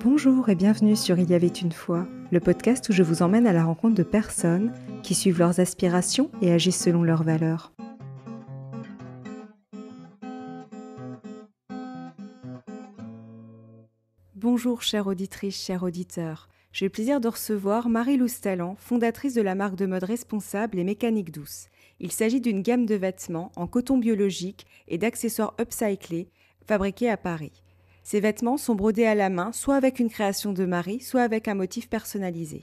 Bonjour et bienvenue sur Il y avait une fois, le podcast où je vous emmène à la rencontre de personnes qui suivent leurs aspirations et agissent selon leurs valeurs. Bonjour chère auditrice, chers auditeurs. J'ai le plaisir de recevoir Marie-Louise Tallant, fondatrice de la marque de mode responsable et mécanique douce. Il s'agit d'une gamme de vêtements en coton biologique et d'accessoires upcyclés fabriqués à Paris. Ces vêtements sont brodés à la main, soit avec une création de Marie, soit avec un motif personnalisé.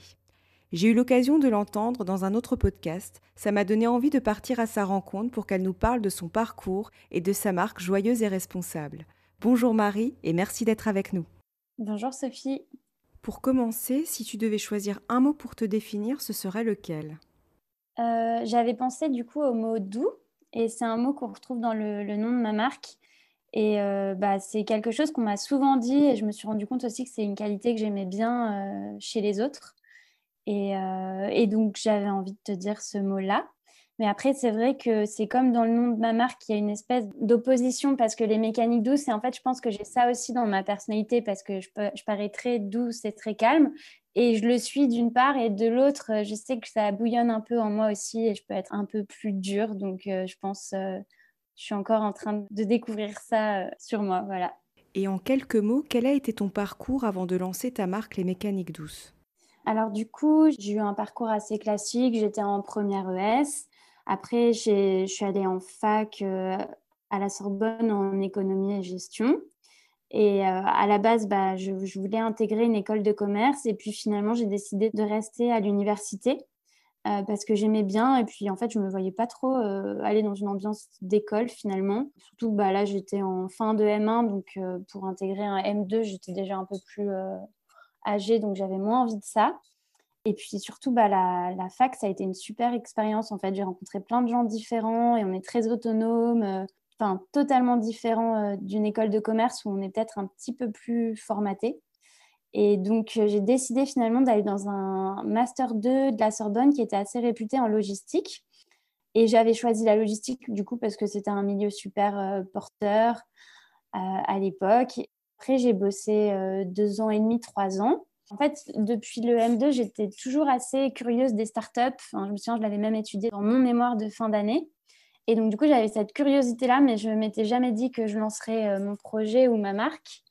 J'ai eu l'occasion de l'entendre dans un autre podcast. Ça m'a donné envie de partir à sa rencontre pour qu'elle nous parle de son parcours et de sa marque joyeuse et responsable. Bonjour Marie et merci d'être avec nous. Bonjour Sophie. Pour commencer, si tu devais choisir un mot pour te définir, ce serait lequel ? J'avais pensé du coup au mot doux et c'est un mot qu'on retrouve dans le nom de ma marque. Et c'est quelque chose qu'on m'a souvent dit et je me suis rendu compte aussi que c'est une qualité que j'aimais bien chez les autres. Et donc j'avais envie de te dire ce mot-là. Mais après, c'est vrai que c'est comme dans le nom de ma marque, il y a une espèce d'opposition parce que les mécaniques douces, et en fait, je pense que j'ai ça aussi dans ma personnalité parce que je parais très douce et très calme. Et je le suis d'une part, et de l'autre, je sais que ça bouillonne un peu en moi aussi et je peux être un peu plus dure. Donc, je pense, je suis encore en train de découvrir ça sur moi. Voilà. Et en quelques mots, quel a été ton parcours avant de lancer ta marque Les Mécaniques Douces ? Alors du coup, j'ai eu un parcours assez classique. J'étais en première ES. Après, je suis allée en fac à la Sorbonne en économie et gestion. Et à la base, je voulais intégrer une école de commerce. Et puis finalement, j'ai décidé de rester à l'université parce que j'aimais bien. Et puis en fait, je ne me voyais pas trop aller dans une ambiance d'école finalement. Surtout, là, j'étais en fin de M1. Donc pour intégrer un M2, j'étais déjà un peu plus âgée. Donc j'avais moins envie de ça. Et puis surtout, la fac, ça a été une super expérience. En fait, j'ai rencontré plein de gens différents et on est très autonome, totalement différent d'une école de commerce où on est peut-être un petit peu plus formaté. Et donc, j'ai décidé finalement d'aller dans un Master 2 de la Sorbonne qui était assez réputé en logistique. Et j'avais choisi la logistique du coup parce que c'était un milieu super porteur à l'époque. Après, j'ai bossé 2 ans et demi, 3 ans. En fait, depuis le M2, j'étais toujours assez curieuse des startups. Enfin, je me souviens, je l'avais même étudié dans mon mémoire de fin d'année. Et donc, du coup, j'avais cette curiosité-là, mais je ne m'étais jamais dit que je lancerais mon projet ou ma marque.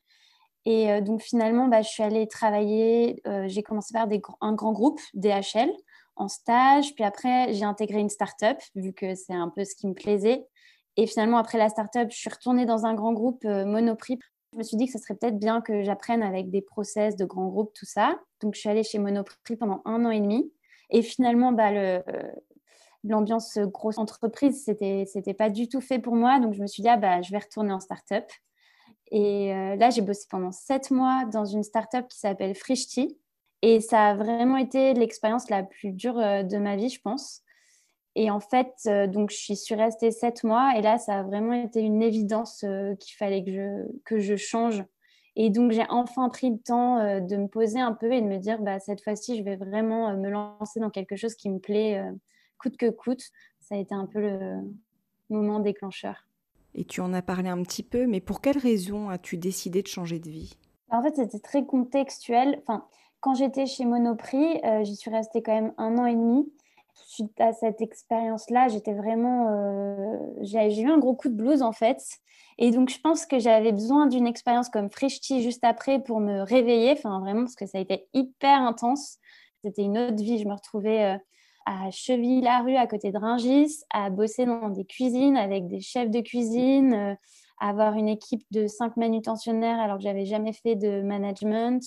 Et donc, finalement, je suis allée travailler. J'ai commencé par un grand groupe, DHL, en stage. Puis après, j'ai intégré une startup, vu que c'est un peu ce qui me plaisait. Et finalement, après la startup, je suis retournée dans un grand groupe Monoprix. Je me suis dit que ce serait peut-être bien que j'apprenne avec des process de grands groupes, tout ça. Donc, je suis allée chez Monoprix pendant 1 an et demi. Et finalement, l'ambiance grosse entreprise, c'était pas du tout fait pour moi. Donc, je me suis dit, je vais retourner en startup. Et là, j'ai bossé pendant 7 mois dans une startup qui s'appelle Frishti. Et ça a vraiment été l'expérience la plus dure de ma vie, je pense. Et en fait, donc, je suis restée 7 mois. Et là, ça a vraiment été une évidence qu'il fallait que je change. Et donc, j'ai enfin pris le temps de me poser un peu et de me dire, cette fois-ci, je vais vraiment me lancer dans quelque chose qui me plaît coûte que coûte. Ça a été un peu le moment déclencheur. Et tu en as parlé un petit peu, mais pour quelle raison as-tu décidé de changer de vie ? En fait, c'était très contextuel. Enfin, quand j'étais chez Monoprix, j'y suis restée quand même 1 an et demi. Suite à cette expérience-là, j'étais vraiment... j'ai eu un gros coup de blues, en fait. Et donc, je pense que j'avais besoin d'une expérience comme Frishti juste après pour me réveiller. Enfin, vraiment, parce que ça a été hyper intense. C'était une autre vie. Je me retrouvais à Chevilly-la-Rue, à côté de Rungis, à bosser dans des cuisines avec des chefs de cuisine, à avoir une équipe de 5 manutentionnaires alors que j'avais jamais fait de management.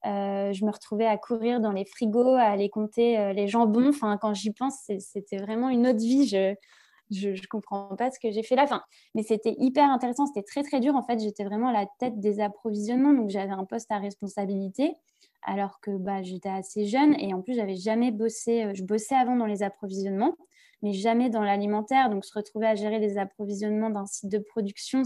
Je me retrouvais à courir dans les frigos, à aller compter les jambons. Enfin, quand j'y pense, c'était vraiment une autre vie. Je comprends pas ce que j'ai fait là. Enfin, mais c'était hyper intéressant. C'était très, très dur. En fait, j'étais vraiment à la tête des approvisionnements. Donc, j'avais un poste à responsabilité alors que j'étais assez jeune. Et en plus, j'avais jamais bossé. Je bossais avant dans les approvisionnements, mais jamais dans l'alimentaire. Donc, se retrouver à gérer les approvisionnements d'un site de production,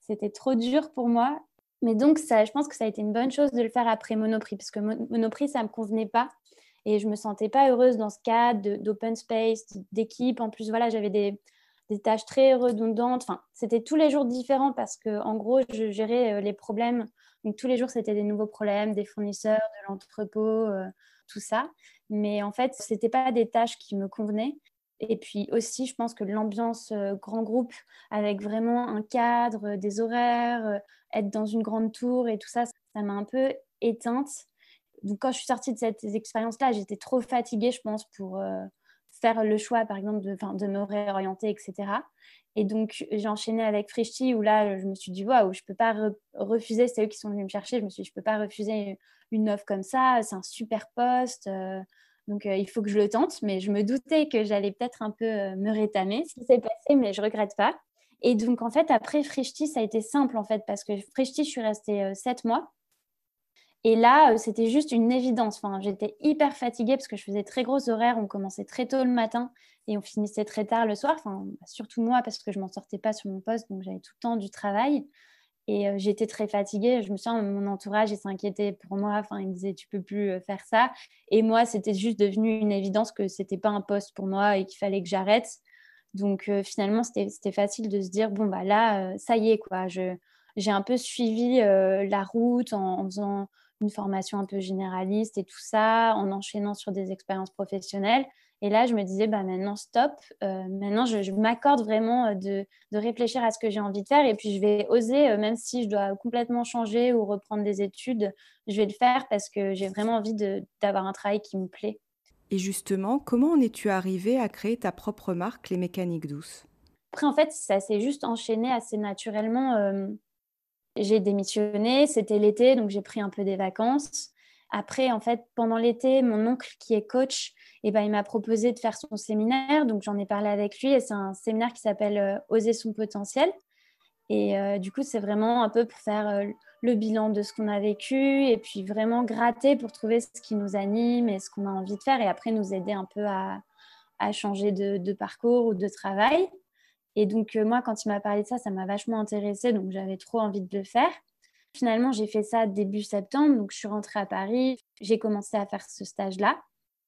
c'était trop dur pour moi. Mais donc, ça, je pense que ça a été une bonne chose de le faire après Monoprix, parce que Monoprix, ça ne me convenait pas. Et je ne me sentais pas heureuse dans ce cadre d'open space, d'équipe. En plus, voilà, j'avais des tâches très redondantes. Enfin, c'était tous les jours différents parce que, en gros, je gérais les problèmes. Donc, tous les jours, c'était des nouveaux problèmes, des fournisseurs, de l'entrepôt, tout ça. Mais en fait, c'était pas des tâches qui me convenaient. Et puis aussi, je pense que l'ambiance grand groupe, avec vraiment un cadre, des horaires, être dans une grande tour et tout ça, ça m'a un peu éteinte. Donc, quand je suis sortie de cette expérience-là, j'étais trop fatiguée, je pense, pour faire le choix, par exemple, de me réorienter, etc. Et donc, j'ai enchaîné avec Frishti, où là, je me suis dit, waouh, je ne peux pas refuser. C'est eux qui sont venus me chercher. Je me suis dit, je ne peux pas refuser une offre comme ça. C'est un super poste. Donc, il faut que je le tente. Mais je me doutais que j'allais peut-être un peu me rétamer, ce qui s'est passé, mais je ne regrette pas. Et donc, en fait, après Frishti, ça a été simple, en fait, parce que Frishti, je suis restée 7 mois. Et là, c'était juste une évidence. Enfin, j'étais hyper fatiguée parce que je faisais très gros horaires. On commençait très tôt le matin et on finissait très tard le soir. Enfin, surtout moi parce que je ne m'en sortais pas sur mon poste, donc j'avais tout le temps du travail. Et j'étais très fatiguée. Je me souviens, mon entourage, il s'inquiétait pour moi. Enfin, il me disait, tu peux plus faire ça. Et moi, c'était juste devenu une évidence que c'était pas un poste pour moi et qu'il fallait que j'arrête. Donc finalement, c'était facile de se dire, bon, bah là, ça y est, quoi. J'ai un peu suivi la route en faisant une formation un peu généraliste et tout ça, en enchaînant sur des expériences professionnelles. Et là, je me disais, bah, maintenant, stop. Maintenant, je m'accorde vraiment de réfléchir à ce que j'ai envie de faire. Et puis, je vais oser, même si je dois complètement changer ou reprendre des études, je vais le faire parce que j'ai vraiment envie d'avoir un travail qui me plaît. Et justement, comment en es-tu arrivée à créer ta propre marque, les Mécaniques Douces? Après, en fait, ça s'est juste enchaîné assez naturellement. J'ai démissionné, c'était l'été, donc j'ai pris un peu des vacances. Après, en fait, pendant l'été, mon oncle qui est coach, eh ben, il m'a proposé de faire son séminaire. Donc, j'en ai parlé avec lui et c'est un séminaire qui s'appelle Oser son potentiel. Et du coup, c'est vraiment un peu pour faire le bilan de ce qu'on a vécu et puis vraiment gratter pour trouver ce qui nous anime et ce qu'on a envie de faire et après nous aider un peu à changer de parcours ou de travail. Et donc, moi, quand il m'a parlé de ça, ça m'a vachement intéressée, donc j'avais trop envie de le faire. Finalement, j'ai fait ça début septembre, donc je suis rentrée à Paris. J'ai commencé à faire ce stage-là.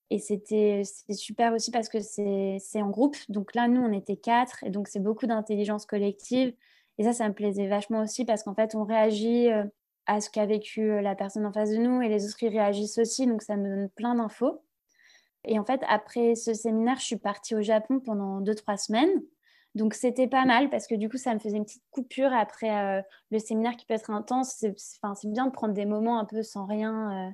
Et c'est super aussi parce que c'est en groupe. Donc là, nous, on était 4, et donc c'est beaucoup d'intelligence collective. Et ça me plaisait vachement aussi parce qu'en fait, on réagit à ce qu'a vécu la personne en face de nous, et les autres, ils réagissent aussi. Donc ça me donne plein d'infos. Et en fait, après ce séminaire, je suis partie au Japon pendant 2, 3 semaines. Donc, c'était pas mal parce que du coup, ça me faisait une petite coupure après le séminaire qui peut être intense. Enfin, c'est bien de prendre des moments un peu sans rien.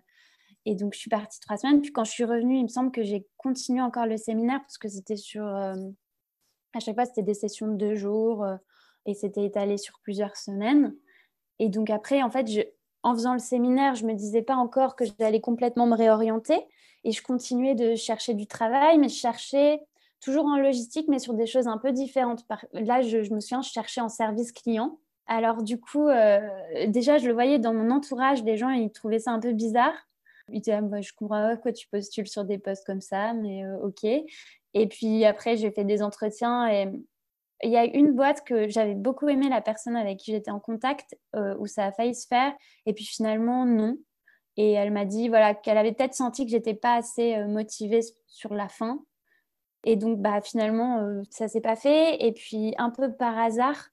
Et donc, je suis partie 3 semaines. Puis, quand je suis revenue, il me semble que j'ai continué encore le séminaire parce que c'était à chaque fois, c'était des sessions de 2 jours et c'était étalé sur plusieurs semaines. Et donc après, en fait, en faisant le séminaire, je ne me disais pas encore que j'allais complètement me réorienter. Et je continuais de chercher du travail, mais je cherchais toujours en logistique, mais sur des choses un peu différentes. Là, je me souviens, je cherchais en service client. Alors du coup, déjà, je le voyais dans mon entourage, les gens, ils trouvaient ça un peu bizarre. Ils disaient, ah, bah, je comprends pas pourquoi tu postules sur des postes comme ça, mais ok. Et puis après, j'ai fait des entretiens et il y a une boîte que j'avais beaucoup aimé la personne avec qui j'étais en contact, où ça a failli se faire. Et puis finalement, non. Et elle m'a dit voilà, qu'elle avait peut-être senti que j'étais pas assez motivée sur la fin. Et donc, bah, finalement, ça s'est pas fait. Et puis, un peu par hasard,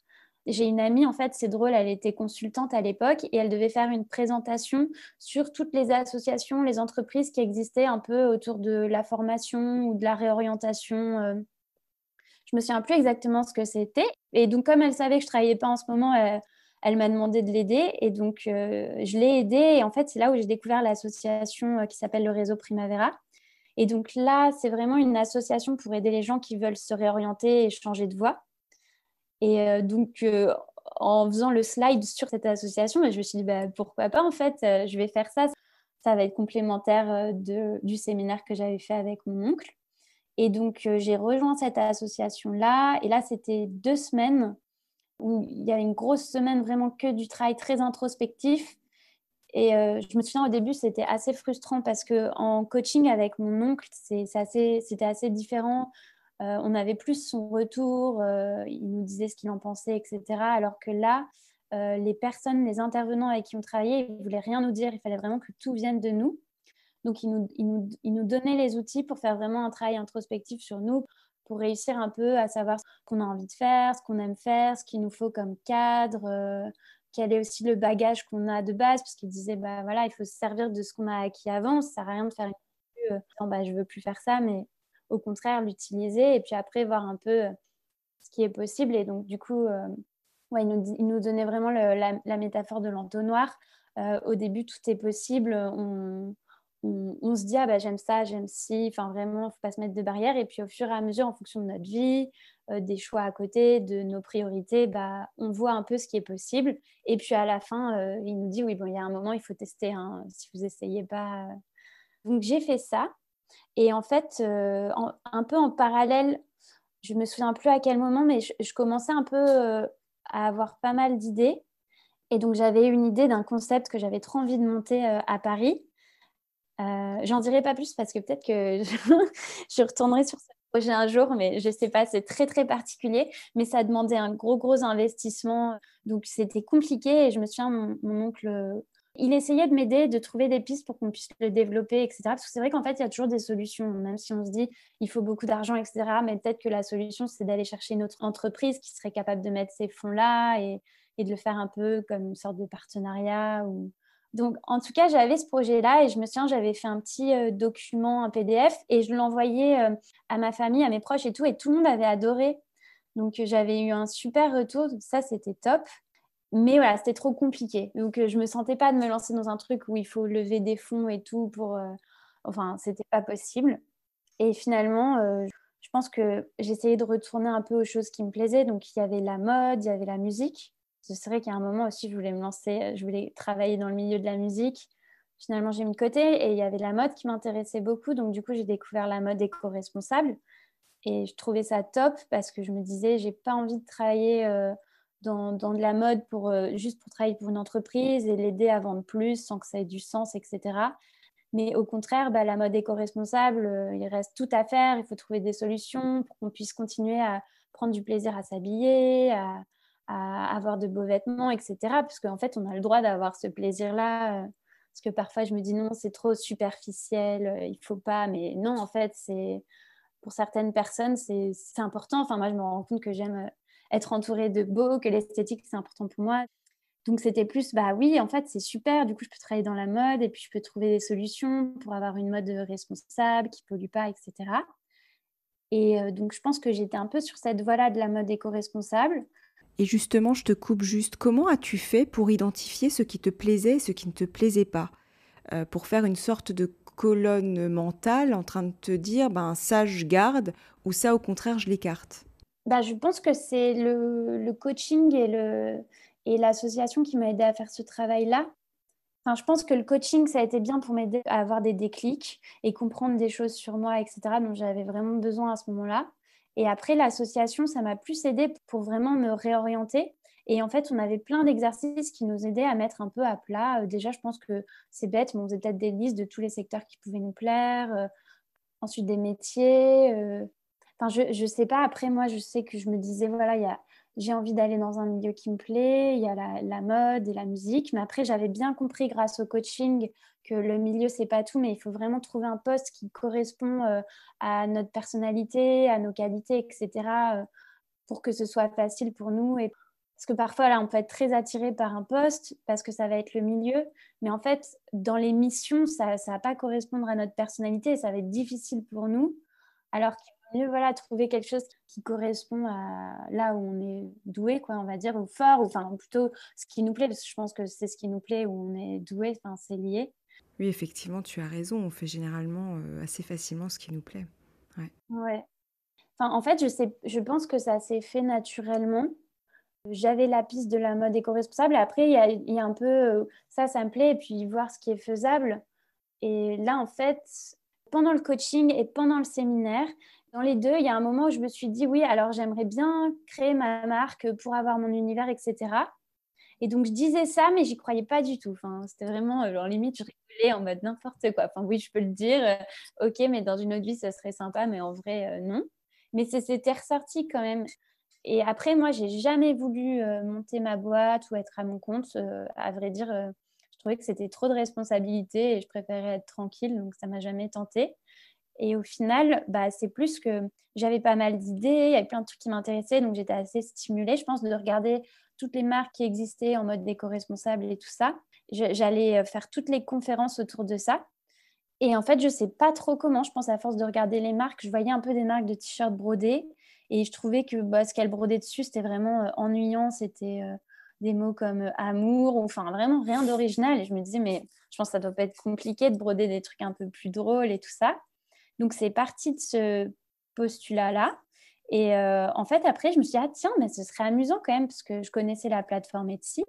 j'ai une amie, en fait, c'est drôle, elle était consultante à l'époque et elle devait faire une présentation sur toutes les associations, les entreprises qui existaient un peu autour de la formation ou de la réorientation. Je me souviens plus exactement ce que c'était. Et donc, comme elle savait que je travaillais pas en ce moment, elle m'a demandé de l'aider. Et donc, je l'ai aidée. Et en fait, c'est là où j'ai découvert l'association qui s'appelle le Réseau Primavera. Et donc là, c'est vraiment une association pour aider les gens qui veulent se réorienter et changer de voie. Et donc, en faisant le slide sur cette association, je me suis dit, bah, pourquoi pas, en fait, je vais faire ça. Ça va être complémentaire du séminaire que j'avais fait avec mon oncle. Et donc, j'ai rejoint cette association-là. Et là, c'était 2 semaines où il y a une grosse semaine vraiment que du travail très introspectif. Et je me souviens au début, c'était assez frustrant parce qu'en coaching avec mon oncle, c'était assez différent. On avait plus son retour, il nous disait ce qu'il en pensait, etc. Alors que là, les personnes, les intervenants avec qui on travaillait, ils ne voulaient rien nous dire. Il fallait vraiment que tout vienne de nous. Donc, ils nous donnaient les outils pour faire vraiment un travail introspectif sur nous, pour réussir un peu à savoir ce qu'on a envie de faire, ce qu'on aime faire, ce qu'il nous faut comme cadre, quel est aussi le bagage qu'on a de base, parce qu'il disait, bah voilà, il faut se servir de ce qu'on a acquis avant, ça sert à rien de faire une non, bah, je veux plus faire ça, mais au contraire, l'utiliser et puis après voir un peu ce qui est possible. Et donc, du coup, ouais, il nous donnait vraiment la métaphore de l'entonnoir. Au début, tout est possible. On se dit, ah bah, j'aime ça, j'aime ci. Enfin, vraiment, il ne faut pas se mettre de barrières. Et puis, au fur et à mesure, en fonction de notre vie, des choix à côté, de nos priorités, bah, on voit un peu ce qui est possible. Et puis, à la fin, il nous dit, oui, bon, il y a un moment, il faut tester. Hein, si vous n'essayez pas. Donc, j'ai fait ça. Et en fait, un peu en parallèle, je me souviens plus à quel moment, mais je commençais un peu à avoir pas mal d'idées. Et donc, j'avais une idée d'un concept que j'avais trop envie de monter à Paris. J'en dirai pas plus parce que peut-être que je retournerai sur ce projet un jour, mais je sais pas, c'est très, très particulier. Mais ça demandait un gros, gros investissement. Donc, c'était compliqué. Et je me souviens, mon oncle, il essayait de m'aider, de trouver des pistes pour qu'on puisse le développer, etc. Parce que c'est vrai qu'en fait, il y a toujours des solutions, même si on se dit il faut beaucoup d'argent, etc. Mais peut-être que la solution, c'est d'aller chercher une autre entreprise qui serait capable de mettre ces fonds-là et de le faire un peu comme une sorte de partenariat. Donc, en tout cas, j'avais ce projet-là et je me souviens, j'avais fait un petit document, un PDF, et je l'envoyais à ma famille, à mes proches et tout le monde avait adoré. Donc, j'avais eu un super retour, donc ça, c'était top. Mais voilà, c'était trop compliqué. Donc, je me sentais pas de me lancer dans un truc où il faut lever des fonds et tout pour... Enfin, c'était pas possible. Et finalement, je pense que j'essayais de retourner un peu aux choses qui me plaisaient. Donc, il y avait la mode, il y avait la musique. C'est vrai qu'à un moment aussi, je voulais me lancer, je voulais travailler dans le milieu de la musique. Finalement, j'ai mis de côté et il y avait la mode qui m'intéressait beaucoup. Donc, du coup, j'ai découvert la mode éco-responsable. Et je trouvais ça top parce que je me disais, j'ai pas envie de travailler dans de la mode juste pour travailler pour une entreprise et l'aider à vendre plus sans que ça ait du sens, etc. Mais au contraire, bah, la mode éco-responsable, il reste tout à faire. Il faut trouver des solutions pour qu'on puisse continuer à prendre du plaisir à s'habiller, à avoir de beaux vêtements, etc. Parce qu'en fait, on a le droit d'avoir ce plaisir-là. Parce que parfois, je me dis non, c'est trop superficiel, il ne faut pas. Mais non, en fait, pour certaines personnes, c'est important. Enfin, moi, je me rends compte que j'aime être entourée de beau, que l'esthétique, c'est important pour moi. Donc, c'était plus, bah oui, en fait, c'est super. Du coup, je peux travailler dans la mode et puis je peux trouver des solutions pour avoir une mode responsable, qui ne pollue pas, etc. Et donc, je pense que j'étais un peu sur cette voie-là de la mode éco-responsable. Et justement, je te coupe juste, comment as-tu fait pour identifier ce qui te plaisait et ce qui ne te plaisait pas? Pour faire une sorte de colonne mentale en train de te dire, ben ça je garde ou ça au contraire je l'écarte. Bah, je pense que c'est le coaching et l'association qui m'a aidé à faire ce travail-là. Enfin, je pense que le coaching, ça a été bien pour m'aider à avoir des déclics et comprendre des choses sur moi, etc., dont j'avais vraiment besoin à ce moment-là. Et après, l'association, ça m'a plus aidé pour vraiment me réorienter. Et en fait, on avait plein d'exercices qui nous aidaient à mettre un peu à plat. Déjà, je pense que c'est bête, mais on faisait peut-être des listes de tous les secteurs qui pouvaient nous plaire. Ensuite, des métiers. Enfin, je sais pas. Après, moi, je sais que je me disais, voilà, j'ai envie d'aller dans un milieu qui me plaît. Il y a la mode et la musique. Mais après, j'avais bien compris grâce au coaching que le milieu, c'est pas tout, mais il faut vraiment trouver un poste qui correspond à notre personnalité, à nos qualités, etc., pour que ce soit facile pour nous. Et parce que parfois, là, on peut être très attiré par un poste parce que ça va être le milieu. Mais en fait, dans les missions, ça ne va pas correspondre à notre personnalité et ça va être difficile pour nous. Alors qu'il vaut mieux, voilà, trouver quelque chose qui correspond à là où on est doué, quoi, on va dire, ou fort, ou enfin plutôt ce qui nous plaît, parce que je pense que c'est ce qui nous plaît où on est doué, enfin, c'est lié. Oui, effectivement, tu as raison, on fait généralement assez facilement ce qui nous plaît. Ouais. Ouais. Enfin, en fait, je pense que ça s'est fait naturellement. J'avais la piste de la mode éco-responsable. Après, il y a un peu ça me plaît, et puis voir ce qui est faisable. Et là, en fait, pendant le coaching et pendant le séminaire, dans les deux, il y a un moment où je me suis dit, oui, alors j'aimerais bien créer ma marque pour avoir mon univers, etc. Et donc, je disais ça, mais j'y croyais pas du tout. Enfin, c'était vraiment, genre, limite, je rigolais en mode n'importe quoi. Enfin, oui, je peux le dire, ok, mais dans une autre vie, ça serait sympa, mais en vrai, non. Mais c'était ressorti quand même. Et après, moi, j'ai jamais voulu monter ma boîte ou être à mon compte. À vrai dire, je trouvais que c'était trop de responsabilités et je préférais être tranquille, donc ça m'a jamais tenté. Et au final, c'est plus que j'avais pas mal d'idées, il y avait plein de trucs qui m'intéressaient, donc j'étais assez stimulée, je pense, de regarder toutes les marques qui existaient en mode d'éco-responsable et tout ça. J'allais faire toutes les conférences autour de ça. Et en fait, je sais pas trop comment, je pense à force de regarder les marques, je voyais un peu des marques de t-shirts brodés et je trouvais que ce qu'elles brodaient dessus, c'était vraiment ennuyant. C'était des mots comme amour, ou enfin vraiment rien d'original. Et je me disais, mais je pense que ça doit pas être compliqué de broder des trucs un peu plus drôles et tout ça. Donc, c'est parti de ce postulat-là. Et en fait, après, je me suis dit, ah tiens, mais ce serait amusant quand même, parce que je connaissais la plateforme Etsy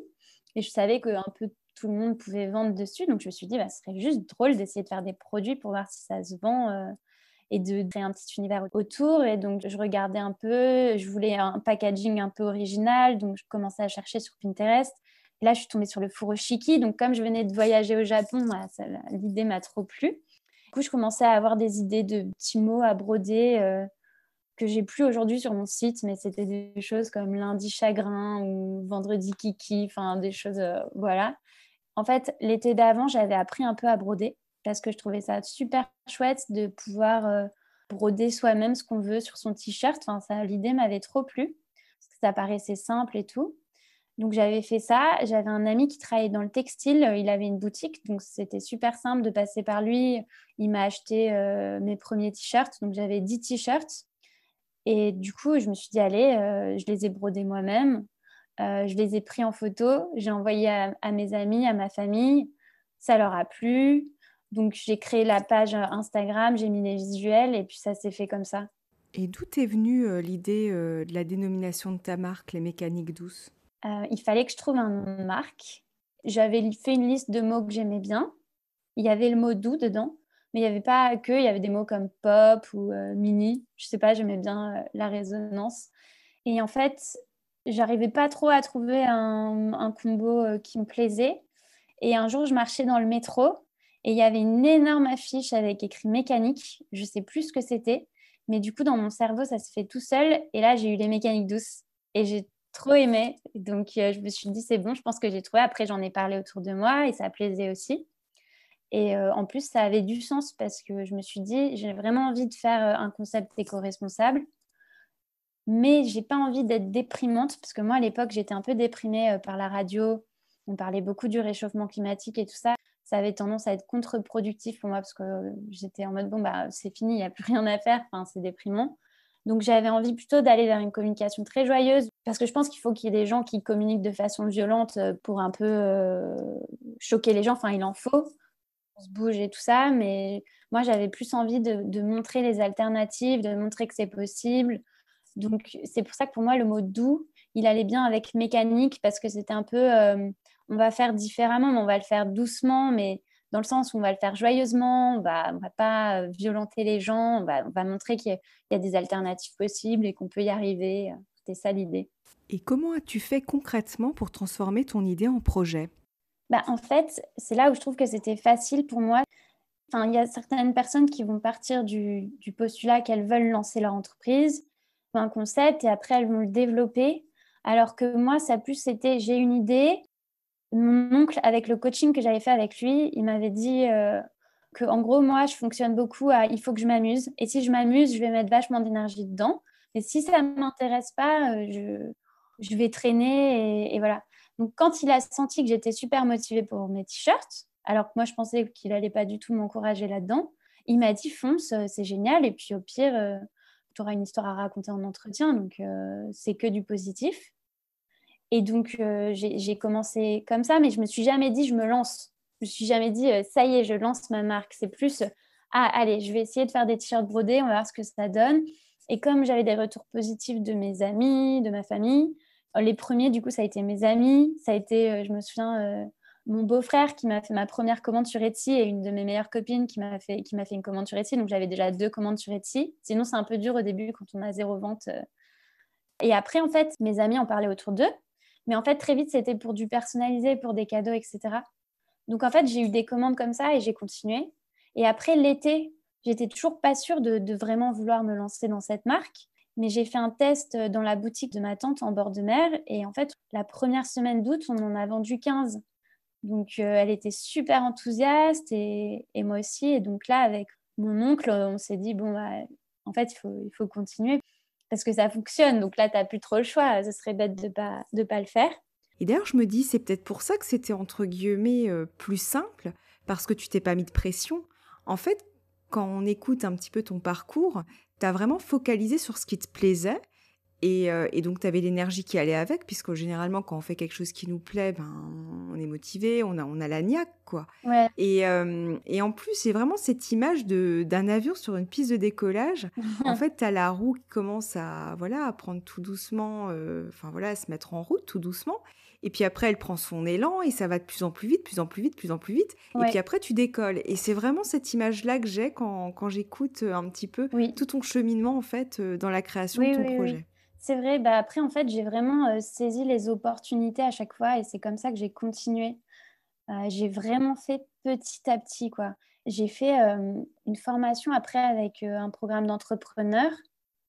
et je savais qu'un peu tout le monde pouvait vendre dessus. Donc, je me suis dit, ce serait juste drôle d'essayer de faire des produits pour voir si ça se vend et de créer un petit univers autour. Et donc, je regardais un peu, je voulais un packaging un peu original. Donc, je commençais à chercher sur Pinterest. Et là, je suis tombée sur le furoshiki. Donc, comme je venais de voyager au Japon, l'idée m'a trop plu. Du coup, je commençais à avoir des idées de petits mots à broder que j'ai plus aujourd'hui sur mon site, mais c'était des choses comme lundi chagrin ou vendredi kiki, enfin des choses, voilà. En fait, l'été d'avant, j'avais appris un peu à broder parce que je trouvais ça super chouette de pouvoir broder soi-même ce qu'on veut sur son t-shirt. Enfin, l'idée m'avait trop plu parce que ça paraissait simple et tout. Donc, j'avais fait ça. J'avais un ami qui travaillait dans le textile. Il avait une boutique, donc c'était super simple de passer par lui. Il m'a acheté mes premiers t-shirts. Donc, j'avais 10 t-shirts. Et du coup, je me suis dit, allez, je les ai brodés moi-même. Je les ai pris en photo. J'ai envoyé à mes amis, à ma famille. Ça leur a plu. Donc, j'ai créé la page Instagram, j'ai mis les visuels et puis ça s'est fait comme ça. Et d'où t'est venue l'idée de la dénomination de ta marque, les mécaniques douces? Il fallait que je trouve un nom de marque. J'avais fait une liste de mots que j'aimais bien. Il y avait le mot doux dedans, mais il n'y avait pas que, il y avait des mots comme pop ou mini. Je sais pas, j'aimais bien la résonance. Et en fait, j'arrivais pas trop à trouver un combo qui me plaisait. Et un jour, je marchais dans le métro et il y avait une énorme affiche avec écrit mécanique. Je sais plus ce que c'était, mais du coup, dans mon cerveau, ça se fait tout seul. Et là, j'ai eu les mécaniques douces et j'ai trop aimé. Donc, je me suis dit, c'est bon, je pense que j'ai trouvé. Après, j'en ai parlé autour de moi et ça plaisait aussi. Et en plus, ça avait du sens parce que je me suis dit, j'ai vraiment envie de faire un concept éco-responsable, mais j'ai pas envie d'être déprimante parce que moi, à l'époque, j'étais un peu déprimée par la radio. On parlait beaucoup du réchauffement climatique et tout ça. Ça avait tendance à être contre-productif pour moi parce que j'étais en mode, bon, c'est fini, il n'y a plus rien à faire. Enfin, c'est déprimant. Donc, j'avais envie plutôt d'aller vers une communication très joyeuse parce que je pense qu'il faut qu'il y ait des gens qui communiquent de façon violente pour un peu choquer les gens. Enfin, il en faut. On se bouge et tout ça, mais moi, j'avais plus envie de montrer les alternatives, de montrer que c'est possible. Donc, c'est pour ça que pour moi, le mot doux, il allait bien avec mécanique parce que c'était un peu, on va faire différemment, mais on va le faire doucement, mais dans le sens où on va le faire joyeusement, on va pas violenter les gens, on va montrer qu'il y a des alternatives possibles et qu'on peut y arriver. C'était ça l'idée. Et comment as-tu fait concrètement pour transformer ton idée en projet? En fait, c'est là où je trouve que c'était facile pour moi. Enfin, il y a certaines personnes qui vont partir du postulat qu'elles veulent lancer leur entreprise, un concept, et après elles vont le développer. Alors que moi, ça plus c'était, j'ai une idée. Mon oncle, avec le coaching que j'avais fait avec lui, il m'avait dit que, en gros, moi, je fonctionne beaucoup à il faut que je m'amuse. Et si je m'amuse, je vais mettre vachement d'énergie dedans. Et si ça ne m'intéresse pas, je vais traîner. Et voilà. Donc, quand il a senti que j'étais super motivée pour mes t-shirts, alors que moi, je pensais qu'il n'allait pas du tout m'encourager là-dedans, il m'a dit fonce, c'est génial. Et puis, au pire, tu auras une histoire à raconter en entretien. Donc, c'est que du positif. Et donc, j'ai commencé comme ça, mais je me suis jamais dit, je me lance. Je me suis jamais dit, ça y est, je lance ma marque. C'est plus, ah, allez, je vais essayer de faire des t-shirts brodés, on va voir ce que ça donne. Et comme j'avais des retours positifs de mes amis, de ma famille, les premiers, du coup, ça a été mes amis. Ça a été, je me souviens, mon beau-frère qui m'a fait ma première commande sur Etsy et une de mes meilleures copines qui m'a fait une commande sur Etsy. Donc, j'avais déjà 2 commandes sur Etsy. Sinon, c'est un peu dur au début quand on a 0 vente. Et après, en fait, mes amis en parlaient autour d'eux. Mais en fait, très vite, c'était pour du personnalisé, pour des cadeaux, etc. Donc, en fait, j'ai eu des commandes comme ça et j'ai continué. Et après, l'été, j'étais toujours pas sûre de vraiment vouloir me lancer dans cette marque. Mais j'ai fait un test dans la boutique de ma tante en bord de mer. Et en fait, la première semaine d'août, on en a vendu 15. Donc, elle était super enthousiaste et moi aussi. Et donc là, avec mon oncle, on s'est dit: «Bon, bah, en fait, il faut continuer parce que ça fonctionne, donc là, tu as plus trop le choix, ce serait bête de pas le faire». Et d'ailleurs, je me dis, c'est peut-être pour ça que c'était entre guillemets, «plus simple», parce que tu t'es pas mis de pression. En fait, quand on écoute un petit peu ton parcours, tu as vraiment focalisé sur ce qui te plaisait et donc tu avais l'énergie qui allait avec puisque généralement quand on fait quelque chose qui nous plaît, ben, on est motivé, on a la niaque, quoi. Ouais. Et en plus, j'ai vraiment cette image d'un avion sur une piste de décollage. En fait, tu as la roue qui commence à, voilà, à prendre tout doucement, enfin voilà, à se mettre en route tout doucement et puis après elle prend son élan et ça va de plus en plus vite, de plus en plus vite, de plus en plus vite et puis Ouais, après tu décolles et c'est vraiment cette image-là que j'ai quand j'écoute, un petit peu oui. tout ton cheminement, en fait, dans la création de Oui, ton oui, oui. projet. C'est vrai, bah, après, en fait, j'ai vraiment, saisi les opportunités à chaque fois et c'est comme ça que j'ai continué. J'ai vraiment fait petit à petit, quoi. J'ai fait, une formation après avec, un programme d'entrepreneur.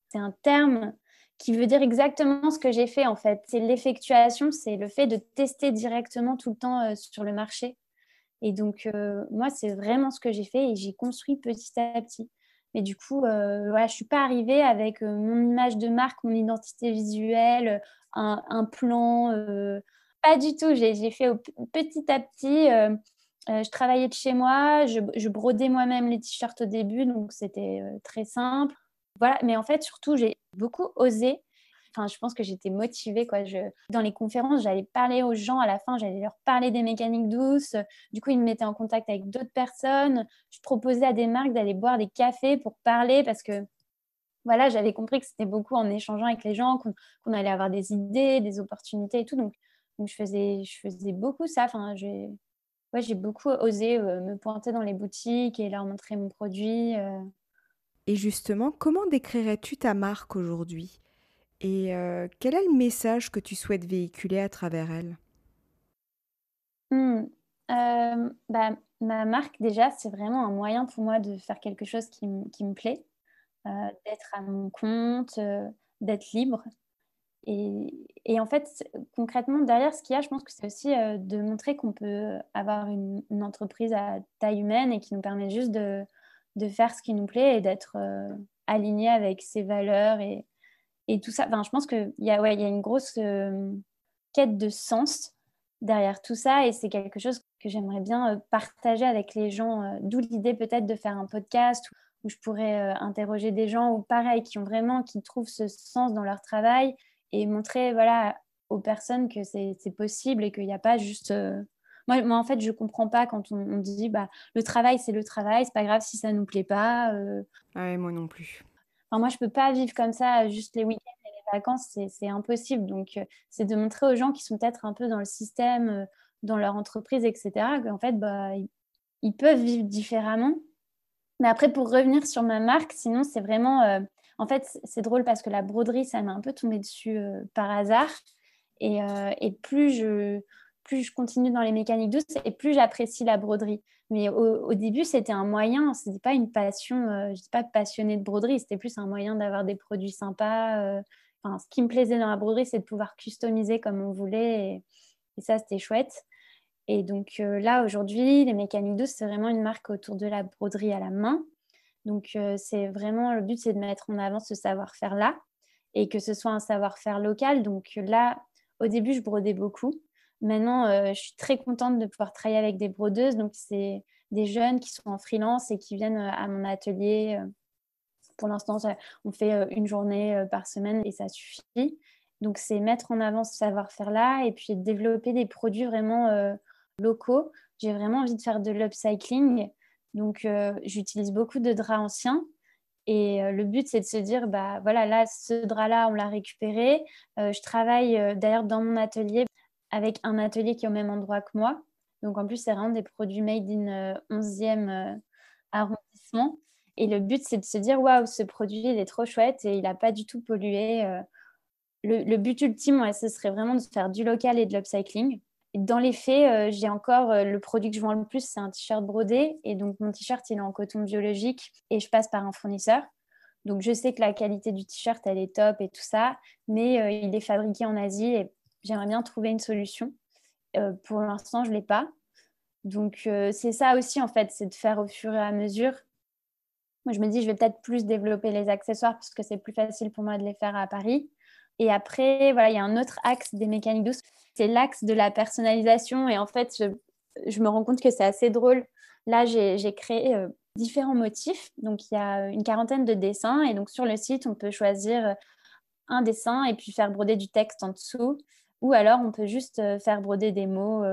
C'est un terme qui veut dire exactement ce que j'ai fait, en fait. C'est l'effectuation, c'est le fait de tester directement tout le temps, sur le marché. Et donc, moi, c'est vraiment ce que j'ai fait et j'ai construit petit à petit. Mais du coup, voilà, je suis pas arrivée avec, mon image de marque, mon identité visuelle, un plan, pas du tout. J'ai fait petit à petit, je travaillais de chez moi, je brodais moi-même les t-shirts au début, donc c'était, très simple. Voilà, mais en fait, surtout, j'ai beaucoup osé. Enfin, je pense que j'étais motivée, quoi. Dans les conférences, j'allais parler aux gens à la fin, j'allais leur parler des mécaniques douces. Du coup, ils me mettaient en contact avec d'autres personnes. Je proposais à des marques d'aller boire des cafés pour parler parce que, voilà, j'avais compris que c'était beaucoup en échangeant avec les gens qu'on allait avoir des idées, des opportunités et tout. Donc je faisais beaucoup ça. Enfin, j'ai beaucoup osé, me pointer dans les boutiques et leur montrer mon produit. Et justement, comment décrirais-tu ta marque aujourd'hui? Et quel est le message que tu souhaites véhiculer à travers elle? Mmh. Bah, ma marque déjà, c'est vraiment un moyen pour moi de faire quelque chose qui me plaît, heu, d'être à mon compte, d'être libre et en fait, concrètement derrière ce qu'il y a, je pense que c'est aussi, de montrer qu'on peut avoir une entreprise à taille humaine et qui nous permet juste de faire ce qui nous plaît et d'être, alignés avec ses valeurs et tout ça. Enfin, je pense qu'il y a ouais, il y a une grosse, quête de sens derrière tout ça et c'est quelque chose que j'aimerais bien, partager avec les gens, d'où l'idée peut-être de faire un podcast où je pourrais, interroger des gens ou pareil qui trouvent ce sens dans leur travail et montrer, voilà, aux personnes que c'est possible et qu'il y a pas juste, moi en fait je comprends pas quand on dit: «Bah, le travail c'est le travail, c'est pas grave si ça nous plaît pas». Ouais, moi non plus. Enfin, moi, je peux pas vivre comme ça, juste les week-ends et les vacances, c'est impossible. Donc, c'est de montrer aux gens qui sont peut-être un peu dans le système, dans leur entreprise et cetera, qu'en fait, bah, ils peuvent vivre différemment. Mais après, pour revenir sur ma marque, sinon, c'est vraiment, en fait, c'est drôle parce que la broderie, ça m'est un peu tombé dessus, par hasard et plus je continue dans les mécaniques douces et plus j'apprécie la broderie. Mais au début, c'était un moyen, c'était pas une passion, j'étais pas passionnée de broderie, c'était plus un moyen d'avoir des produits sympas, enfin, ce qui me plaisait dans la broderie, c'est de pouvoir customiser comme on voulait et ça, c'était chouette et donc là, aujourd'hui, les mécaniques douces, c'est vraiment une marque autour de la broderie à la main. Donc c'est vraiment le but, c'est de mettre en avant ce savoir-faire-là et que ce soit un savoir-faire local. Donc là, au début, je brodais beaucoup. Maintenant, je suis très contente de pouvoir travailler avec des brodeuses. Donc c'est des jeunes qui sont en freelance et qui viennent, à mon atelier. Pour l'instant, on fait, une journée, par semaine et ça suffit. Donc c'est mettre en avant ce savoir-faire-là et puis développer des produits vraiment, locaux. J'ai vraiment envie de faire de l'upcycling. Donc j'utilise beaucoup de draps anciens et le but, c'est de se dire: «Bah, voilà, là, ce drap-là, on l'a récupéré». Je travaille, d'ailleurs dans mon atelier avec un atelier qui est au même endroit que moi. Donc en plus, c'est vraiment des produits made in, 11e, arrondissement et le but, c'est de se dire: «Waouh, ce produit, il est trop chouette et il a pas du tout pollué». Le but ultime, ouais, ce serait vraiment de faire du local et de l'upcycling. Et dans les faits, j'ai encore, le produit que je vends le plus, c'est un t-shirt brodé et donc mon t-shirt, il est en coton biologique et je passe par un fournisseur. Donc je sais que la qualité du t-shirt, elle est top et tout ça, mais il est fabriqué en Asie et j'aimerais bien trouver une solution. Pour l'instant, je l'ai pas. Donc c'est ça aussi, en fait, c'est de faire au fur et à mesure Moi, je me dis, je vais peut-être plus développer les accessoires parce que c'est plus facile pour moi de les faire à Paris. Et après, voilà, il y a un autre axe des mécaniques douces, c'est l'axe de la personnalisation. Et en fait, je me rends compte que c'est assez drôle. Là, j'ai créé différents motifs. Donc, il y a une quarantaine de dessins. Et donc, sur le site, on peut choisir un dessin et puis faire broder du texte en dessous. Ou alors, on peut juste faire broder des mots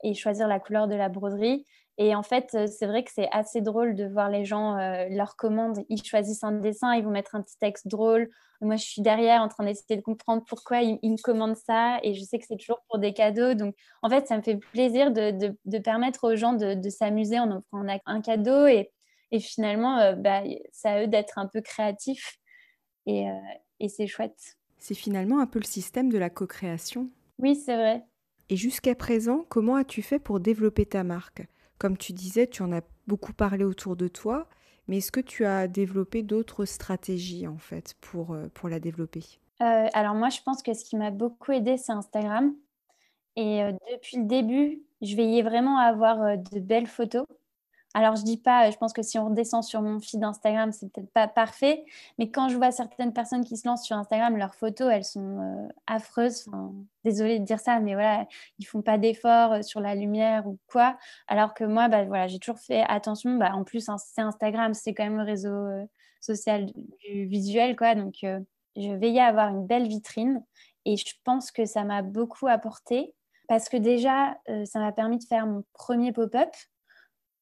et choisir la couleur de la broderie. Et en fait, c'est vrai que c'est assez drôle de voir les gens, leur commandent, ils choisissent un dessin, ils vont mettre un petit texte drôle. Moi, je suis derrière en train d'essayer de comprendre pourquoi ils me commandent ça. Et je sais que c'est toujours pour des cadeaux. Donc, en fait, ça me fait plaisir de permettre aux gens de s'amuser en offrant un cadeau. Et finalement, c'est à eux d'être un peu créatifs. Et, euh, et c'est chouette. C'est finalement un peu le système de la co-création. Oui, c'est vrai. Et jusqu'à présent, comment as-tu fait pour développer ta marque? Comme tu disais, tu en as beaucoup parlé autour de toi, mais est-ce que tu as développé d'autres stratégies en fait pour la développer? Alors moi, je pense que ce qui m'a beaucoup aidée, c'est Instagram. Et depuis le début, je veillais vraiment à avoir de belles photos. Alors, je dis pas, je pense que si on redescend sur mon feed Instagram, c'est peut-être pas parfait, mais quand je vois certaines personnes qui se lancent sur Instagram, leurs photos, elles sont affreuses. Enfin, désolée de dire ça, mais voilà, ils font pas d'efforts sur la lumière ou quoi. Alors que moi, bah, voilà, j'ai toujours fait attention. Bah, en plus, hein, c'est Instagram, c'est quand même le réseau social du visuel, quoi. Donc, je veillais à avoir une belle vitrine et je pense que ça m'a beaucoup apporté parce que déjà, ça m'a permis de faire mon premier pop-up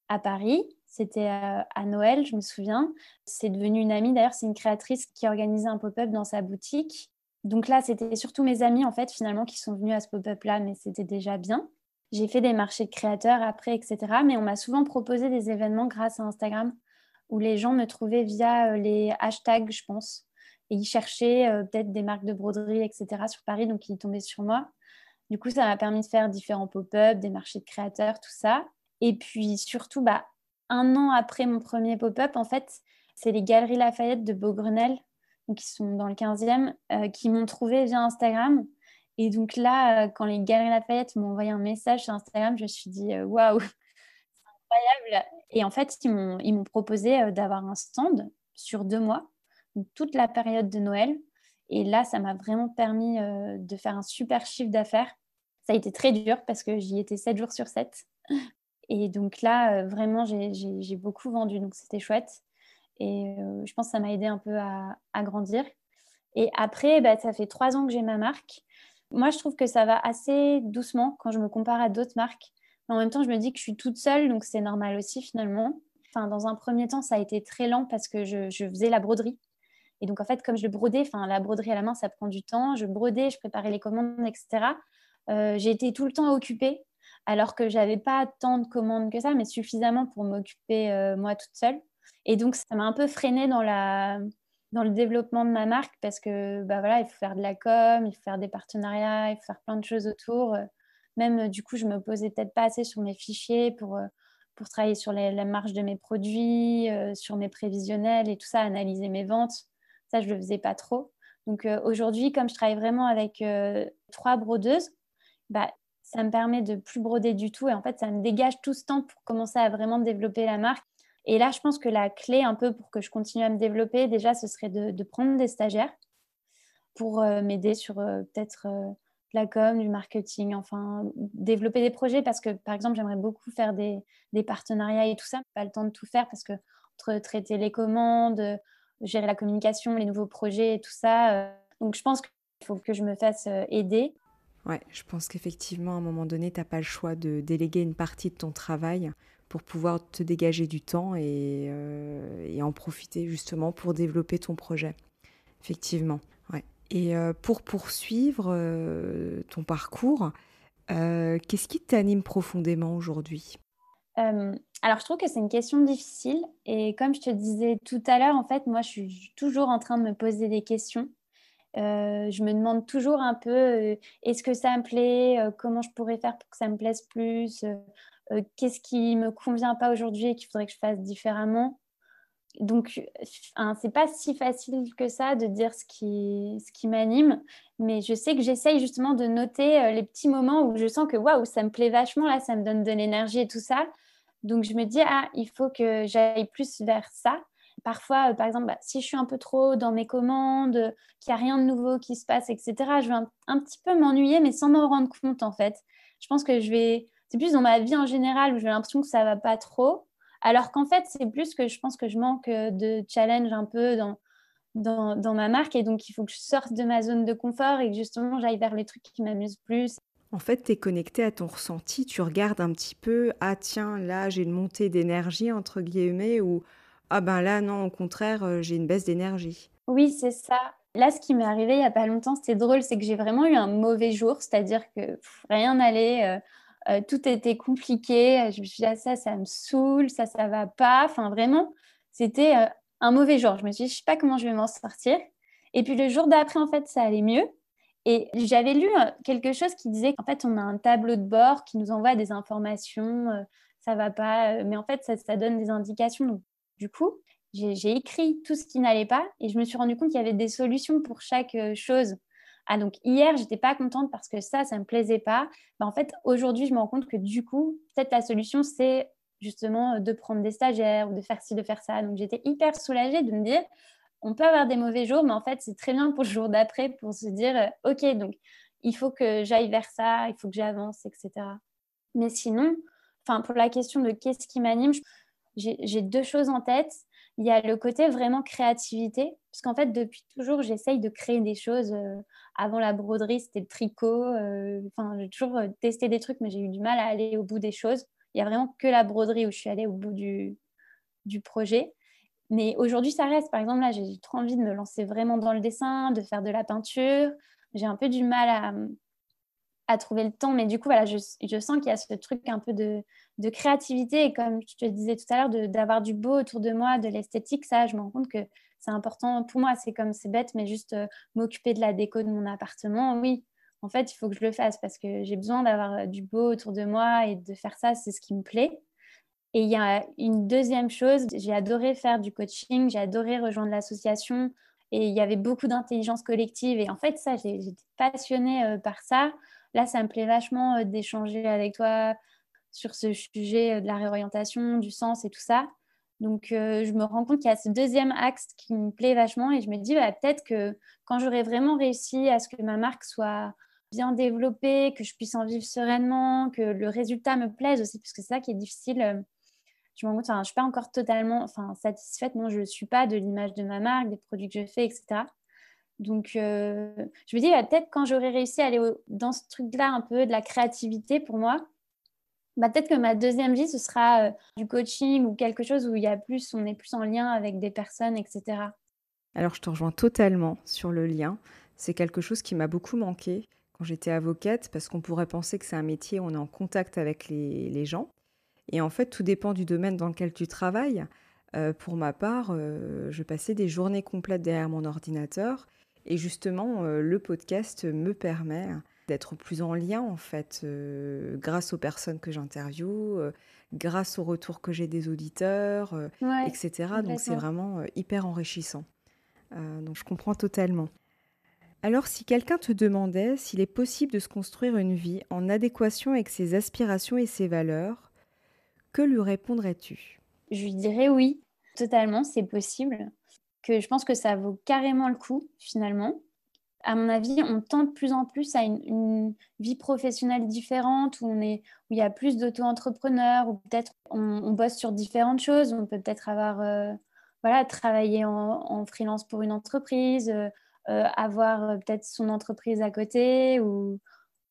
à Paris. C'était à Noël, je me souviens. C'est devenu une amie. D'ailleurs, c'est une créatrice qui organisait un pop-up dans sa boutique. Donc là, c'était surtout mes amis, en fait, finalement, qui sont venus à ce pop-up-là, mais c'était déjà bien. J'ai fait des marchés de créateurs après, etc. Mais on m'a souvent proposé des événements grâce à Instagram où les gens me trouvaient via les hashtags, je pense. Et ils cherchaient peut-être des marques de broderie, etc. sur Paris, donc ils tombaient sur moi. Du coup, ça m'a permis de faire différents pop-up, des marchés de créateurs, tout ça. Et puis surtout, bah, un an après mon premier pop-up, en fait, c'est les Galeries Lafayette de Beaugrenelle, donc qui sont dans le 15e, qui m'ont trouvé via Instagram. Et donc là, quand les Galeries Lafayette m'ont envoyé un message sur Instagram, je me suis dit waouh, incroyable. Et en fait, ils m'ont proposé d'avoir un stand sur 2 mois, donc toute la période de Noël. Et là, ça m'a vraiment permis de faire un super chiffre d'affaires. Ça a été très dur parce que j'y étais 7 jours sur 7. Et donc là, vraiment, j'ai beaucoup vendu, donc c'était chouette. Et je pense que ça m'a aidé un peu à grandir. Et après, bah, ça fait 3 ans que j'ai ma marque. Moi, je trouve que ça va assez doucement quand je me compare à d'autres marques. Mais en même temps, je me dis que je suis toute seule, donc c'est normal aussi finalement. Enfin, dans un premier temps, ça a été très lent parce que je faisais la broderie. Et donc, en fait, comme je le brodais, enfin, la broderie à la main, ça prend du temps. Je brodais, je préparais les commandes, etc. J'ai été tout le temps occupée, alors que j'avais pas tant de commandes que ça, mais suffisamment pour m'occuper moi toute seule. Et donc, ça m'a un peu freinée dans le développement de ma marque parce que bah, voilà, il faut faire de la com, il faut faire des partenariats, il faut faire plein de choses autour. Même, du coup, je me posais peut-être pas assez sur mes fichiers pour travailler sur la marge de mes produits, sur mes prévisionnels et tout ça, analyser mes ventes. Ça, je le faisais pas trop. Donc aujourd'hui, comme je travaille vraiment avec 3 brodeuses, bah, ça me permet de plus broder du tout. Et en fait, ça me dégage tout ce temps pour commencer à vraiment développer la marque. Et là, je pense que la clé un peu pour que je continue à me développer, déjà, ce serait de prendre des stagiaires pour m'aider sur peut-être de la com, du marketing, enfin, développer des projets parce que, par exemple, j'aimerais beaucoup faire des partenariats et tout ça. Pas le temps de tout faire parce que entre traiter les commandes, gérer la communication, les nouveaux projets et tout ça. Donc, je pense qu'il faut que je me fasse aider. Ouais, je pense qu'effectivement, à un moment donné, tu n'as pas le choix de déléguer une partie de ton travail pour pouvoir te dégager du temps et en profiter justement pour développer ton projet. Effectivement, ouais. Et pour poursuivre ton parcours, qu'est-ce qui t'anime profondément aujourd'hui? Alors, je trouve que c'est une question difficile. Et comme je te disais tout à l'heure, en fait, moi, je suis toujours en train de me poser des questions. Je me demande toujours un peu, est-ce que ça me plaît? Comment je pourrais faire pour que ça me plaise plus? Qu'est-ce qui me convient pas aujourd'hui et qu'il faudrait que je fasse différemment? Donc, hein, c'est pas si facile que ça de dire ce qui m'anime, mais je sais que j'essaye justement de noter les petits moments où je sens que waouh, ça me plaît vachement, là, ça me donne de l'énergie et tout ça. Donc, je me dis, ah, il faut que j'aille plus vers ça. Parfois, par exemple, si je suis un peu trop dans mes commandes, qu'il n'y a rien de nouveau qui se passe, etc., je vais un petit peu m'ennuyer, mais sans m'en rendre compte, en fait. Je pense que c'est plus dans ma vie en général où j'ai l'impression que ça ne va pas trop, alors qu'en fait, c'est plus que je pense que je manque de challenge un peu dans ma marque, et donc il faut que je sorte de ma zone de confort et que justement, j'aille vers les trucs qui m'amusent plus. En fait, tu es connecté à ton ressenti, tu regardes un petit peu: «Ah tiens, là, j'ai une montée d'énergie» entre guillemets ou «Ah ben là, non, au contraire, j'ai une baisse d'énergie». Oui, c'est ça. Là, ce qui m'est arrivé il y a pas longtemps, c'était drôle, c'est que j'ai vraiment eu un mauvais jour, c'est-à-dire que rien n'allait, tout était compliqué, je me suis dit: «Ah ça me saoule, ça va pas». Enfin vraiment, c'était, un mauvais jour. Je me suis dit: «Je sais pas comment je vais m'en sortir», et puis le jour d'après, en fait, ça allait mieux, et j'avais lu, quelque chose qui disait qu'en fait, on a un tableau de bord qui nous envoie des informations, ça va pas, mais en fait, ça donne des indications. Donc du coup, j'ai écrit tout ce qui n'allait pas et je me suis rendu compte qu'il y avait des solutions pour chaque, chose. Ah donc hier, j'étais pas contente parce que ça me plaisait pas. Bah, en fait, aujourd'hui, je me rends compte que du coup, peut-être la solution, c'est justement, de prendre des stagiaires ou de faire ci, de faire ça. Donc j'étais hyper soulagée de me dire: «On peut avoir des mauvais jours, mais en fait, c'est très bien pour le jour d'après pour se dire, OK, donc il faut que j'aille vers ça, il faut que j'avance» et cetera. Mais sinon, enfin, pour la question de qu'est-ce qui m'anime, j'ai 2 choses en tête. Il y a le côté vraiment créativité, parce qu'en fait, depuis toujours, j'essaye de créer des choses, avant la broderie, c'était le tricot, enfin, j'ai toujours, testé des trucs, mais j'ai eu du mal à aller au bout des choses. Il y a vraiment que la broderie où je suis allée au bout du projet. Mais aujourd'hui, ça reste. Par exemple, là, j'ai trop envie de me lancer vraiment dans le dessin, de faire de la peinture. J'ai un peu du mal à trouver le temps. Mais du coup, voilà, je sens qu'il y a ce truc un peu de créativité. Et comme je te disais tout à l'heure, d'avoir du beau autour de moi, de l'esthétique, ça, je me rends compte que c'est important pour moi. C'est bête, mais juste m'occuper de la déco de mon appartement, oui. En fait, il faut que je le fasse parce que j'ai besoin d'avoir du beau autour de moi et de faire ça, c'est ce qui me plaît. Et il y a une deuxième chose, j'ai adoré faire du coaching, j'ai adoré rejoindre l'association, et il y avait beaucoup d'intelligence collective, et en fait ça, j'étais passionnée, par ça. Là, ça me plaît vachement, d'échanger avec toi sur ce sujet, de la réorientation, du sens et tout ça. Donc je me rends compte qu'il y a ce deuxième axe qui me plaît vachement, et je me dis: «Bah, peut-être que quand j'aurai vraiment réussi à ce que ma marque soit bien développée, que je puisse en vivre sereinement, que le résultat me plaise aussi», parce que c'est ça qui est difficile, je me rends compte, enfin, je suis pas encore totalement, enfin, satisfaite. Non, je suis pas de l'image de ma marque, des produits que je fais, et cetera. Donc je me dis, bah, peut-être quand j'aurai réussi à aller dans ce truc-là, un peu de la créativité pour moi, bah, peut-être que ma deuxième vie, ce sera, du coaching ou quelque chose où on est plus en lien avec des personnes, et cetera. Alors je te rejoins totalement sur le lien. C'est quelque chose qui m'a beaucoup manqué quand j'étais avocate parce qu'on pourrait penser que c'est un métier où on est en contact avec les gens. Et en fait, tout dépend du domaine dans lequel tu travailles. Pour ma part, je passais des journées complètes derrière mon ordinateur et justement, le podcast me permet d'être plus en lien, en fait, grâce aux personnes que j'interviewe, grâce aux retours que j'ai des auditeurs, et Ouais, cetera. Donc c'est complètement. vraiment, hyper enrichissant. Donc je comprends totalement. Alors si quelqu'un te demandait s'il est possible de se construire une vie en adéquation avec ses aspirations et ses valeurs, que lui répondrais-tu? Je lui dirais oui, totalement, c'est possible, que je pense que ça vaut carrément le coup, finalement. À mon avis, on tend de plus en plus à une vie professionnelle différente où il y a plus d'auto-entrepreneurs, ou peut-être on bosse sur différentes choses. On peut peut-être avoir, voilà, travailler en freelance pour une entreprise, avoir, peut-être son entreprise à côté, ou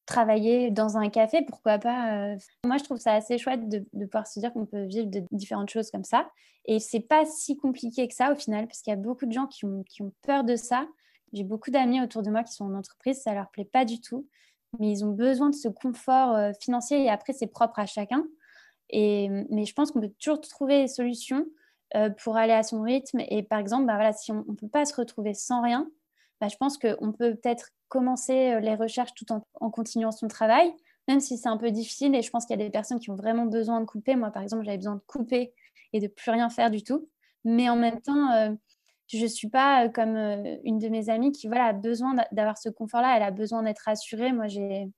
travailler dans un café, pourquoi pas, Moi, je trouve ça assez chouette de pouvoir se dire qu'on peut vivre de différentes choses comme ça, et c'est pas si compliqué que ça au final, parce qu'il y a beaucoup de gens qui ont peur de ça. J'ai beaucoup d'amis autour de moi qui sont en entreprise, ça leur plaît pas du tout, mais ils ont besoin de ce confort, financier, et après c'est propre à chacun, mais je pense qu'on peut toujours trouver des solutions, pour aller à son rythme, et par exemple, bah, voilà, si on peut pas se retrouver sans rien, bah, je pense qu'on peut peut-être commencer, les recherches tout en continuant son travail, même si c'est un peu difficile, et je pense qu'il y a des personnes qui ont vraiment besoin de couper. Moi, par exemple, j'avais besoin de couper et de plus rien faire du tout. Mais en même temps, je ne suis pas, comme, une de mes amies qui, voilà, a besoin d'avoir ce confort-là. Elle a besoin d'être rassurée. Moi, j'ai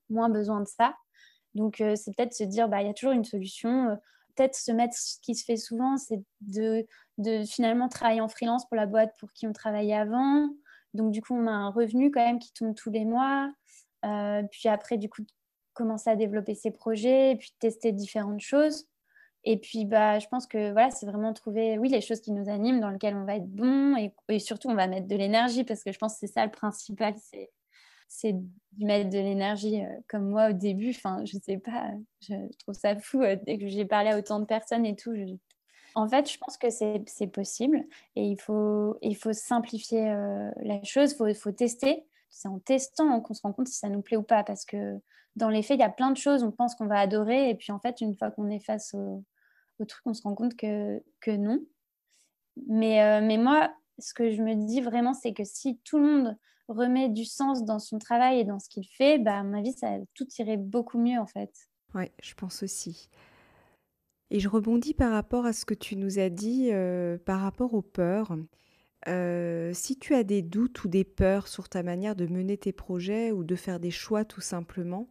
moins besoin de ça. Donc c'est peut-être se dire, bah, il y a toujours une solution, peut-être se mettre, ce qui se fait souvent, c'est de finalement travailler en freelance pour la boîte pour qui on travaillait avant. Donc, du coup, on a un revenu quand même qui tombe tous les mois. Puis après, du coup, commencer à développer ses projets et puis tester différentes choses. Et puis, je pense que voilà, c'est vraiment trouver, oui, les choses qui nous animent, dans lesquelles on va être bon et surtout, on va mettre de l'énergie parce que je pense que c'est ça le principal, c'est de mettre de l'énergie comme moi au début. Enfin, je sais pas, je trouve ça fou dès que j'ai parlé à autant de personnes et tout. En fait, je pense que c'est possible et il faut simplifier la chose, il faut tester. C'est en testant qu'on se rend compte si ça nous plaît ou pas parce que dans les faits, il y a plein de choses, on pense qu'on va adorer et puis en fait, une fois qu'on est face au truc, on se rend compte que non. Mais moi, ce que je me dis vraiment, c'est que si tout le monde remet du sens dans son travail et dans ce qu'il fait, à mon avis, tout irait beaucoup mieux en fait. Ouais, je pense aussi. Et je rebondis par rapport à ce que tu nous as dit, par rapport aux peurs. Si tu as des doutes ou des peurs sur ta manière de mener tes projets ou de faire des choix tout simplement,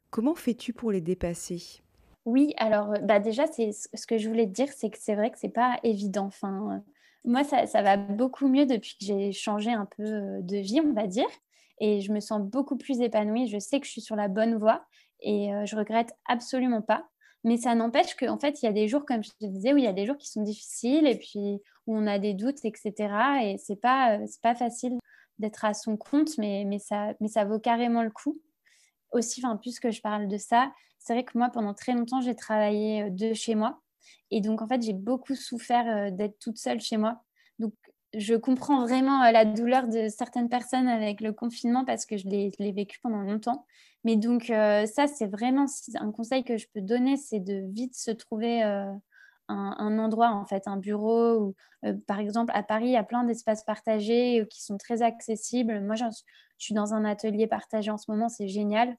comment fais-tu pour les dépasser? Oui, alors, déjà, c'est ce que je voulais te dire, c'est que c'est vrai que c'est pas évident. Enfin, moi, ça va beaucoup mieux depuis que j'ai changé un peu, de vie, on va dire et je me sens beaucoup plus épanouie. Je sais que je suis sur la bonne voie et je regrette absolument pas. Mais ça n'empêche qu'en fait, il y a des jours, comme je te disais, où il y a des jours qui sont difficiles et puis où on a des doutes et cetera et c'est pas facile d'être à son compte, mais ça vaut carrément le coup. Aussi, enfin, puisque je parle de ça, c'est vrai que moi, pendant très longtemps, j'ai travaillé de chez moi. Et donc, en fait, j'ai beaucoup souffert d'être toute seule chez moi. Donc, je comprends vraiment la douleur de certaines personnes avec le confinement parce que je l'ai vécu pendant longtemps. Mais donc, ça, c'est vraiment un conseil que je peux donner, c'est de vite se trouver un endroit, en fait, un bureau. Ou, par exemple, à Paris, il y a plein d'espaces partagés qui sont très accessibles. Moi, je suis dans un atelier partagé en ce moment, c'est génial.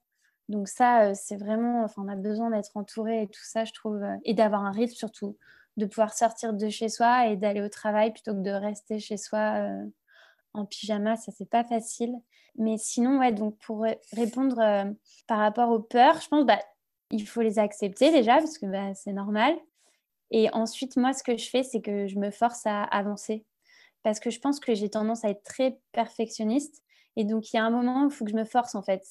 Donc ça, c'est vraiment, enfin, on a besoin d'être entouré et tout ça, je trouve, et d'avoir un rythme surtout, de pouvoir sortir de chez soi et d'aller au travail plutôt que de rester chez soi en pyjama, ça c'est pas facile. Mais sinon, ouais, donc pour répondre par rapport aux peurs, je pense il faut les accepter déjà parce que c'est normal. Et ensuite, moi, ce que je fais, c'est que je me force à avancer parce que je pense que j'ai tendance à être très perfectionniste et donc il y a un moment où il faut que je me force en fait.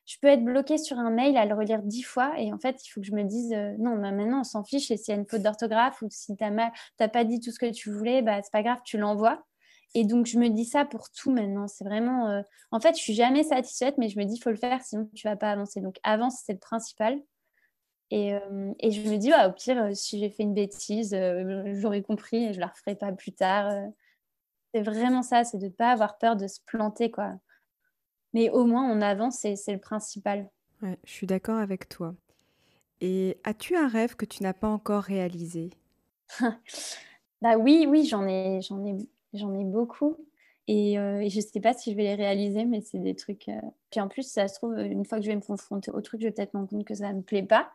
Je peux être bloquée sur un mail à le relire 10 fois et en fait, il faut que je me dise non, maintenant on s'en fiche et s'il y a une faute d'orthographe ou si t'as pas dit tout ce que tu voulais, c'est pas grave, tu l'envoies. Et donc je me dis ça pour tout maintenant. C'est vraiment, en fait, je suis jamais satisfaite, mais je me dis il faut le faire, sinon tu vas pas avancer. Donc avance, c'est le principal. Et je me dis, au pire, si j'ai fait une bêtise, j'aurais compris et je la referai pas plus tard. C'est vraiment ça, c'est de ne pas avoir peur de se planter, quoi. Mais au moins, on avance et c'est le principal. Ouais, je suis d'accord avec toi. Et as-tu un rêve que tu n'as pas encore réalisé? Oui, oui, j'en ai beaucoup et je sais pas si je vais les réaliser, mais c'est des trucs, puis en plus, ça se trouve, une fois que je vais me confronter au truc, je vais peut-être me rendre compte que ça me plaît pas.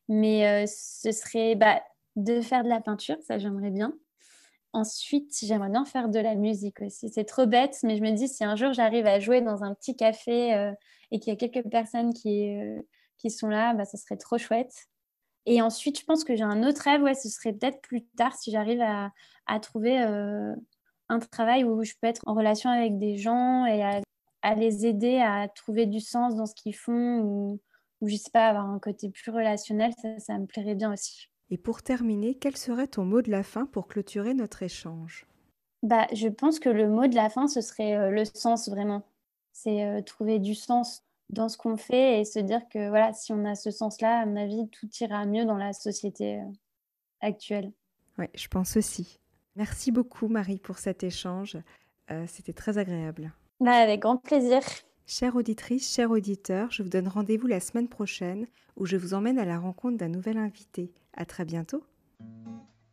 Mais ce serait, de faire de la peinture, ça j'aimerais bien. Ensuite, j'aimerais bien faire de la musique aussi. C'est trop bête, mais je me dis si un jour j'arrive à jouer dans un petit café, et qu'il y a quelques personnes qui sont là, ça serait trop chouette. Et ensuite, je pense que j'ai un autre rêve, ouais, ce serait peut-être plus tard si j'arrive à trouver, un travail où je peux être en relation avec des gens et à les aider à trouver du sens dans ce qu'ils font ou je sais pas, avoir un côté plus relationnel, ça me plairait bien aussi. Et pour terminer, quel serait ton mot de la fin pour clôturer notre échange? Je pense que le mot de la fin, ce serait, le sens vraiment. C'est, trouver du sens dans ce qu'on fait et se dire que voilà, si on a ce sens-là, à mon avis, tout ira mieux dans la société, actuelle. Ouais, je pense aussi. Merci beaucoup Marie pour cet échange, c'était très agréable. Avec grand plaisir. Chère auditrice, chers auditeurs, je vous donne rendez-vous la semaine prochaine où je vous emmène à la rencontre d'un nouvel invité. À très bientôt.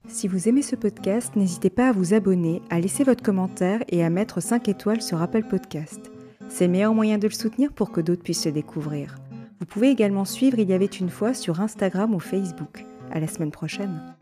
Si vous aimez ce podcast, n'hésitez pas à vous abonner, à laisser votre commentaire et à mettre 5 étoiles sur Apple Podcast. C'est le meilleur moyen de le soutenir pour que d'autres puissent le découvrir. Vous pouvez également suivre Il y avait une fois sur Instagram ou Facebook. À la semaine prochaine.